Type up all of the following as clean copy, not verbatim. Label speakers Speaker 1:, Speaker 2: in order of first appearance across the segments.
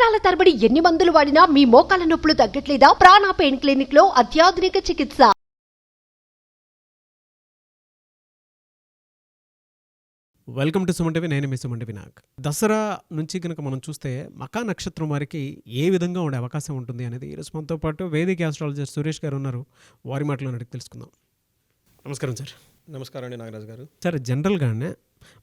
Speaker 1: సంవత్సరాల తరబడి ఎన్ని మందులు వాడినా మీ మోకాల నొప్పులు తగ్గట్లేదా? ప్రాణ పెయిన్ క్లినిక్ లో అత్యాధునిక చికిత్స.
Speaker 2: Welcome to Suman TV. నేను మీ సుమన్ వినాయక్. దసరా నుంచి కనుక మనం చూస్తే మఖా నక్షత్రం వారికి ఏ విధంగా ఉండే అవకాశం ఉంటుంది అనేది ఈరోజు మనతో పాటు వేదిక ఆస్ట్రాలజర్ సురేష్ గారు ఉన్నారు. వారి మాటలో అడిగి తెలుసుకుందాం. నమస్కారం సార్.
Speaker 3: నమస్కారం అండి నాగరాజు గారు.
Speaker 2: సార్, జనరల్గానే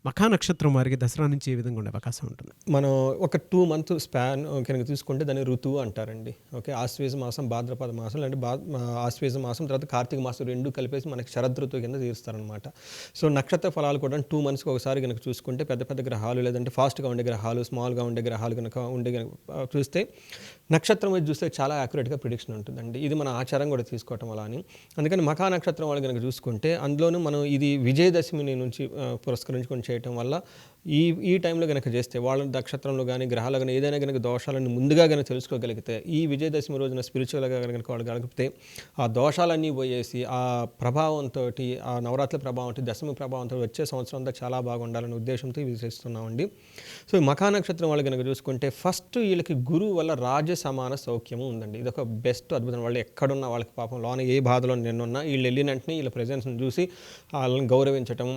Speaker 2: మఖా నక్షత్రం వారికి దసరా నుంచి ఏ విధంగా ఉండే అవకాశం ఉంటుంది?
Speaker 3: మనం ఒక 2 month స్పాన్ కనుక తీసుకుంటే దాన్ని ఋతువు అంటారండి. ఓకే, ఆశ్వేజ మాసం, భాద్రపద మాసం, అంటే ఆశ్వేజ మాసం తర్వాత కార్తీక మాసం రెండు కలిపేసి మనకి శరద్ ఋతువు కింద తీరుస్తారనమాట. సో నక్షత్ర ఫలాలు కూడా 2 monthsకి ఒకసారి కనుక చూసుకుంటే పెద్ద పెద్ద గ్రహాలు, లేదంటే ఫాస్ట్గా ఉండే గ్రహాలు, స్మాల్గా ఉండే గ్రహాలు కనుక చూస్తే నక్షత్రం మీద చూస్తే చాలా యాక్యురేట్గా ప్రిడిక్షన్ ఉంటుందండి. ఇది మన ఆచారం కూడా తీసుకోవటం అలా అని. అందుకని మఖా నక్షత్రం వాళ్ళు కనుక చూసుకుంటే అందులోనూ మనం ఇది విజయదశమి నుంచి పురస్కరించుకొని చేయటం వల్ల ఈ టైంలో కనుక చేస్తే వాళ్ళ నక్షత్రంలో కానీ గ్రహాలు కానీ ఏదైనా కనుక దోషాలను ముందుగా కనుక తెలుసుకోగలిగితే ఈ విజయదశమి రోజున స్పిరిచువల్గా కనుక వాళ్ళు గడిపితే ఆ దోషాలన్నీ పోయేసి ఆ ప్రభావంతో, ఆ నవరాత్రి ప్రభావంతో, దశమి ప్రభావంతో వచ్చే సంవత్సరం అంతా చాలా బాగుండాలనే ఉద్దేశంతో విశ్వసిస్తున్నామండి. సో మఖా నక్షత్రం వాళ్ళు కనుక చూసుకుంటే ఫస్ట్ వీళ్ళకి గురువు వల్ల రాజ్య సమాన సౌఖ్యము ఉందండి. ఇది ఒక బెస్ట్ అద్భుతం. వాళ్ళు ఎక్కడున్నా వాళ్ళకి పాపం లోన ఏ బాధలో నిన్నున్నా వీళ్ళు వెళ్ళిన వెంటనే వీళ్ళ ప్రెజెన్స్ని చూసి వాళ్ళని గౌరవించటం,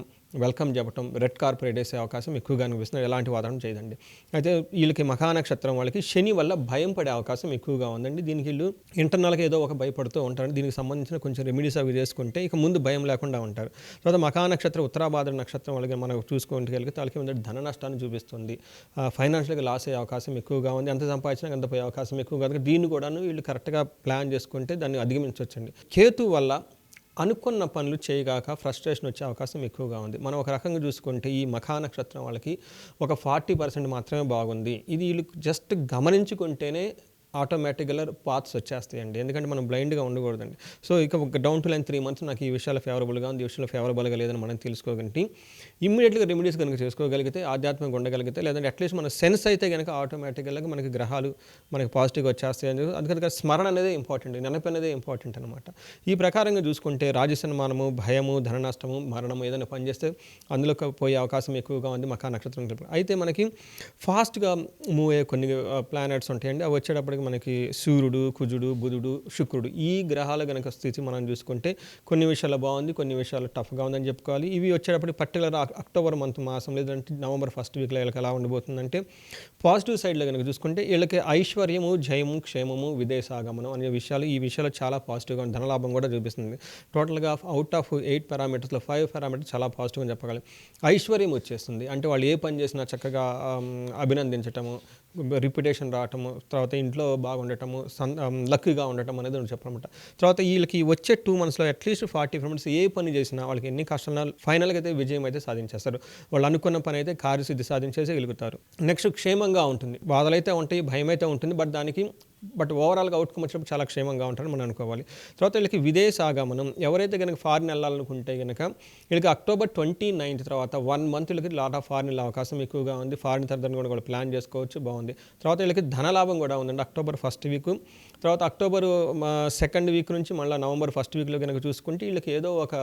Speaker 3: వెల్కమ్ చెప్పటం, రెడ్ కార్పెట్ వేసే అవకాశం ఎక్కువగా అనిపిస్తుంది. ఎలాంటి వాతావరణం చేయదండి. అయితే వీళ్ళకి మఖా నక్షత్రం వాళ్ళకి శని వల్ల భయం పడే అవకాశం ఎక్కువగా ఉందండి. దీనికి వీళ్ళు ఇంటర్నల్గా ఏదో ఒక భయపడుతూ ఉంటారు. దీనికి సంబంధించిన కొంచెం రెమెడీస్ అవి చేసుకుంటే ఇక ముందు భయం లేకుండా ఉంటారు. తర్వాత మఖా నక్షత్రం, ఉత్తరాభాద్ర నక్షత్రం వాళ్ళకి మనం చూసుకోగలిగితే వాళ్ళకి ఏంటంటే ధన నష్టాన్ని చూపిస్తుంది. ఫైనాన్షియల్గా లాస్ అయ్యే అవకాశం ఎక్కువగా ఉంది. ఎంత సంపాదించినా అంత పోయే అవకాశం ఎక్కువగా ఉంది. దీన్ని కూడాను వీళ్ళు కరెక్ట్గా ప్లాన్ చేసుకుంటే దాన్ని అధిగమించవచ్చండి. కేతు వల్ల అనుకున్న పనులు చేయగాక ఫ్రస్ట్రేషన్ వచ్చే అవకాశం ఎక్కువగా ఉంది. మనం ఒక రకంగా చూసుకుంటే ఈ మఖా నక్షత్రం వాళ్ళకి ఒక 40% మాత్రమే బాగుంది. ఇది వీళ్ళు జస్ట్ గమనించుకుంటేనే ఆటోమేటిక్గా పాత్స్ వచ్చేస్తాయండి. ఎందుకంటే మనం బ్లైండ్గా ఉండకూడదండి. సో ఇక ఒక డౌన్ టు లైన్ 3 months నాకు ఈ విషయాలు ఫేవరబుల్గా ఉంది, ఈ విషయంలో ఫేవరబుల్గా లేదని మనం తెలుసుకోగలిగి ఇమ్మీడియట్గా రెమెడీస్ కనుక చేసుకోగలిగితే, ఆధ్యాత్మికంగా ఉండగలిగితే, లేదంటే అట్లీస్ట్ మన సెన్స్ అయితే కనుక ఆటోమేటిక్గా మనకి గ్రహాలు మనకి పాజిటివ్గా వచ్చేస్తాయి. అందుకని స్మరణ అనేది ఇంపార్టెంట్, నెనపి అనేది ఇంపార్టెంట్ అనమాట. ఈ ప్రకారంగా చూసుకుంటే రాజసన్మానము, భయము, ధన నష్టము, మరణము ఏదైనా పనిచేస్తే అందులో పోయే అవకాశం ఎక్కువగా ఉంది మఖా నక్షత్రం. అయితే మనకి ఫాస్ట్గా మూవ్ అయ్యే కొన్ని ప్లానెట్స్ ఉంటాయండి. అవి వచ్చేటప్పటికి మనకి సూర్యుడు, కుజుడు, బుధుడు, శుక్రుడు ఈ గ్రహాల కనుక స్థితి మనం చూసుకుంటే కొన్ని విషయాలు బాగుంది, కొన్ని విషయాలు టఫ్గా ఉందని చెప్పుకోవాలి. ఇవి వచ్చేటప్పుడు పర్టికులర్ అక్టోబర్ మాసం లేదంటే నవంబర్ 1st వీక్లో వీళ్ళకి ఎలా ఉండబోతుందంటే పాజిటివ్ సైడ్లో కనుక చూసుకుంటే వీళ్ళకి ఐశ్వర్యము, జయము, క్షేమము, విదేశాగమనం అనే విషయాలు, ఈ విషయాలు చాలా పాజిటివ్గా ఉంది. ధనలాభం కూడా చూపిస్తుంది. టోటల్గా అవుట్ ఆఫ్ 8 parameters 5 parameters చాలా పాజిటివ్గా చెప్పగలం. ఐశ్వర్యం వచ్చేస్తుంది. అంటే వాళ్ళు ఏ పని చేసినా చక్కగా అభినందించటము, రిప్యుటేషన్ రావటము, తర్వాత ఇంట్లో బాగుండటము, లక్కీగా ఉండటం అనేది చెప్పనమాట. తర్వాత వీళ్ళకి వచ్చే 2 monthsలో అట్లీస్ట్ 45 minutes ఏ పని చేసినా వాళ్ళకి ఎన్ని కష్టాలు ఫైనల్గా అయితే విజయం అయితే సాధించేస్తారు. వాళ్ళు అనుకున్న పని అయితే కార్యసిద్ధి సాధించేగలుగుతారు. నెక్స్ట్ క్షేమంగా ఉంటుంది. బాధలు అయితే ఉంటాయి, భయం అయితే ఉంటుంది, బట్ ఓవరాల్గా అవుట్కమ్ వచ్చినప్పుడు చాలా క్షేమంగా ఉంటారని మనం అనుకోవాలి. తర్వాత వీళ్ళకి విదేశాగమనం, ఎవరైతే కనుక ఫారిన్ వెళ్ళాలనుకుంటే కనుక వీళ్ళకి October 29th తర్వాత 1 month వీళ్ళకి లాట్ ఆఫ్ ఫారిన్ వెళ్ళే అవకాశం ఎక్కువగా ఉంది. ఫారిన్ తరగతి కూడా వాళ్ళు ప్లాన్ చేసుకోవచ్చు, బాగుంది. తర్వాత వీళ్ళకి ధనలాభం కూడా ఉందండి. October 1st week, తర్వాత October 2nd week నుంచి మళ్ళీ November 1st weekలో కనుక చూసుకుంటే వీళ్ళకి ఏదో ఒక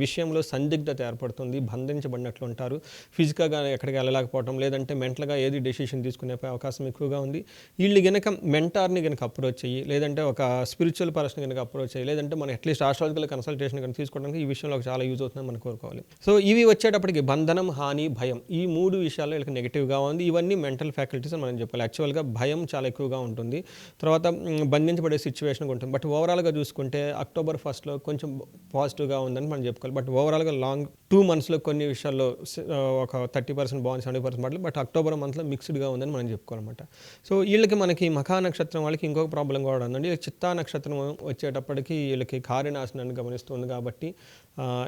Speaker 3: విషయంలో సందిగ్ధత ఏర్పడుతుంది, బంధించబడినట్లు ఉంటారు. ఫిజికల్గా ఎక్కడికి వెళ్ళలేకపోవడం, లేదంటే మెంటల్గా ఏది డెసిషన్ తీసుకునే అవకాశం ఎక్కువగా ఉంది. వీళ్ళు కనుక మెంటార్ని కనుక అప్రోచ్ అయ్యి, లేదంటే ఒక స్పిరిచువల్ పర్సన్ కనుక అప్రోచ్ అయ్యి, లేదంటే మన అట్లీస్ట్ ఆస్ట్రాలజికల్ కన్సల్టేషన్ కనుక తీసుకోవడానికి ఈ విషయంలో చాలా యూజ్ అవుతుందని మనం కోరుకోవాలి. సో ఇవి వచ్చేటప్పటికి బంధనం, హాని, భయం ఈ 3 విషయాల్లో వీళ్ళకి నెగిటివ్గా ఉంది. ఇవన్నీ మెంటల్ ఫ్యాకల్టీస్ అని మనం చెప్పాలి. యాక్చువల్గా భయం చాలా ఎక్కువగా ఉంటుంది, తర్వాత బంధించబడే సిచ్యువేషన్ ఉంటుంది. బట్ ఓవరాల్గా చూసుకుంటే October 1st కొంచెం పాజిటివ్గా ఉందని మనం చెప్పుకోవాలి. బట్ ఓవరాల్గా లాంగ్ 2 monthsలో కొన్ని విషయాల్లో ఒక 30% బాగుంది, 70% పడలేదు. బట్ October monthలో మిక్స్డ్గా ఉందని మనం చెప్పుకోవాలన్నమాట. సో వీళ్ళకి మనకి మఖా నక్షత్రం వాళ్ళకి ఇంకొక ప్రాబ్లం కూడా ఉందండి. చిత్తా నక్షత్రం వచ్చేటప్పటికి వీళ్ళకి కార్యనాశనాన్ని గమనిస్తుంది కాబట్టి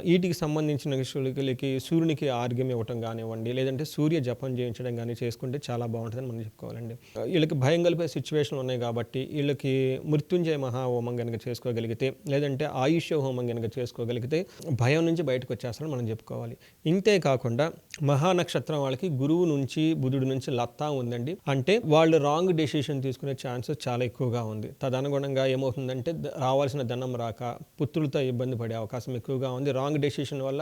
Speaker 3: వీటికి సంబంధించిన విషయాలకి సూర్యునికి ఆర్గ్యం ఇవ్వటం కానివ్వండి, లేదంటే సూర్య జపం చేయించడం కానీ చేసుకుంటే చాలా బాగుంటుందని మనం చెప్పుకోవాలండి. వీళ్ళకి భయం కలిపే సిచ్యువేషన్లు ఉన్నాయి కాబట్టి వీళ్ళకి మృత్యుంజయ మహాహోమం కనుక చేసుకోగలిగితే, లేదంటే ఆయుష్ హోమం కనుక చేసుకోగలిగితే భయం నుంచి బయటకు వచ్చేస్తారని మనం చెప్పుకోవాలి. ఇంతే కాకుండా మహానక్షత్రం వాళ్ళకి గురువు నుంచి, బుధుడు నుంచి లత్తా ఉందండి. అంటే వాళ్ళు రాంగ్ డెసిషన్ తీసుకునే ఛాన్సెస్ చాలా ఎక్కువగా ఉంది. తదనుగుణంగా ఏమవుతుందంటే రావాల్సిన ధనం రాక పుత్రులతో ఇబ్బంది పడే అవకాశం ఎక్కువగా ఉంది. ఉంది. రాంగ్ డెసిషన్ వల్ల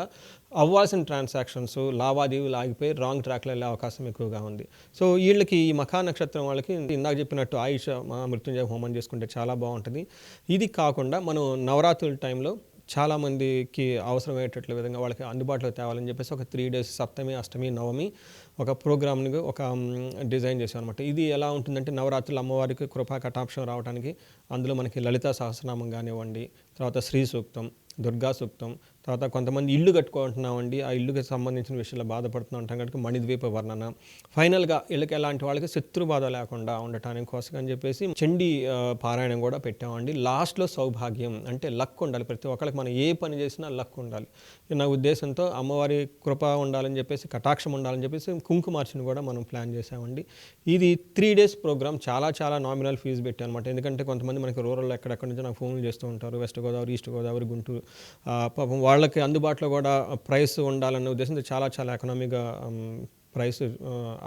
Speaker 3: అవ్వాల్సిన ట్రాన్సాక్షన్స్ లావాదేవీలు ఆగిపోయి రాంగ్ ట్రాక్లో వెళ్ళే అవకాశం ఎక్కువగా ఉంది. సో వీళ్ళకి ఈ మఖా నక్షత్రం వాళ్ళకి ఇందాక చెప్పినట్టు ఆయుష మృత్యుంజయ హోమం చేసుకుంటే చాలా బాగుంటుంది. ఇది కాకుండా మనం నవరాత్రుల టైంలో చాలామందికి అవసరమయ్యేటట్ల విధంగా వాళ్ళకి అందుబాటులో తేవాలని చెప్పేసి ఒక 3 days సప్తమి, అష్టమి, నవమి ఒక ప్రోగ్రామ్ని ఒక డిజైన్ చేసాం అనమాట. ఇది ఎలా ఉంటుందంటే నవరాత్రులు అమ్మవారికి కృపా కటాక్షం రావడానికి అందులో మనకి లలితా సహస్రనామం కానివ్వండి, తర్వాత శ్రీ సూక్తం, దుర్గా సూక్తం, తర్వాత కొంతమంది ఇల్లు కట్టుకుంటున్నామండి, ఆ ఇల్లుకి సంబంధించిన విషయాల్లో బాధపడుతూ ఉంటాం కనుక మణిద్వీప వర్ణన, ఫైనల్గా వీళ్ళకి ఎలాంటి వాళ్ళకి శత్రు బాధ లేకుండా ఉండటానికి కోసం అని చెప్పేసి చండీ పారాయణం కూడా పెట్టామండి. లాస్ట్లో సౌభాగ్యం అంటే లక్ ఉండాలి, ప్రతి ఒక్కరికి మనం ఏ పని చేసినా లక్ ఉండాలి నా ఉద్దేశంతో అమ్మవారి కృప ఉండాలని చెప్పేసి, కటాక్షం ఉండాలని చెప్పేసి కుంకుమార్చన కూడా మనం ప్లాన్ చేసామండి. ఇది 3 days ప్రోగ్రామ్. చాలా నామినల్ ఫీజు పెట్టాం అనమాట. ఎందుకంటే కొంతమంది మనకి రూరల్లో ఎక్కడెక్కడి నుంచో నాకు ఫోన్లు చేస్తూ ఉంటారు, వెస్ట్ గోదావరి, ఈస్ట్ గోదావరి, గుంటూరు, పాపం వాళ్ళకి అందుబాటులో కూడా ప్రైస్ ఉండాలన్న ఉద్దేశంతో చాలా ఎకనామీగా ప్రైస్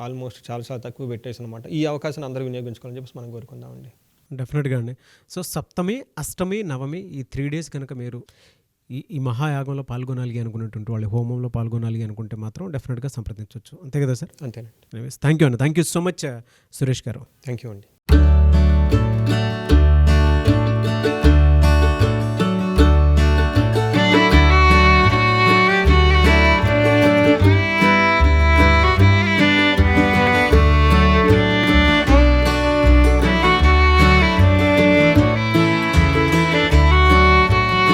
Speaker 3: ఆల్మోస్ట్ చాలా తక్కువ పెట్టేసి అనమాట. ఈ అవకాశాన్ని అందరూ వినియోగించుకోవాలని చెప్పేసి మనం కోరుకుందామండి.
Speaker 2: డెఫినెట్గా అండి. సో సప్తమి, అష్టమి, నవమి ఈ 3 days కనుక మీరు ఈ మహాయాగంలో పాల్గొనాలి అనుకున్నటువంటి వాళ్ళు, హోమంలో పాల్గొనాలి అనుకుంటే మాత్రం డెఫినెట్గా సంప్రదించవచ్చు. అంతే కదా సార్?
Speaker 3: అంతేనండి.
Speaker 2: థ్యాంక్ యూ అండి. Thank you so much Suresh garu.
Speaker 3: Thank you అండి.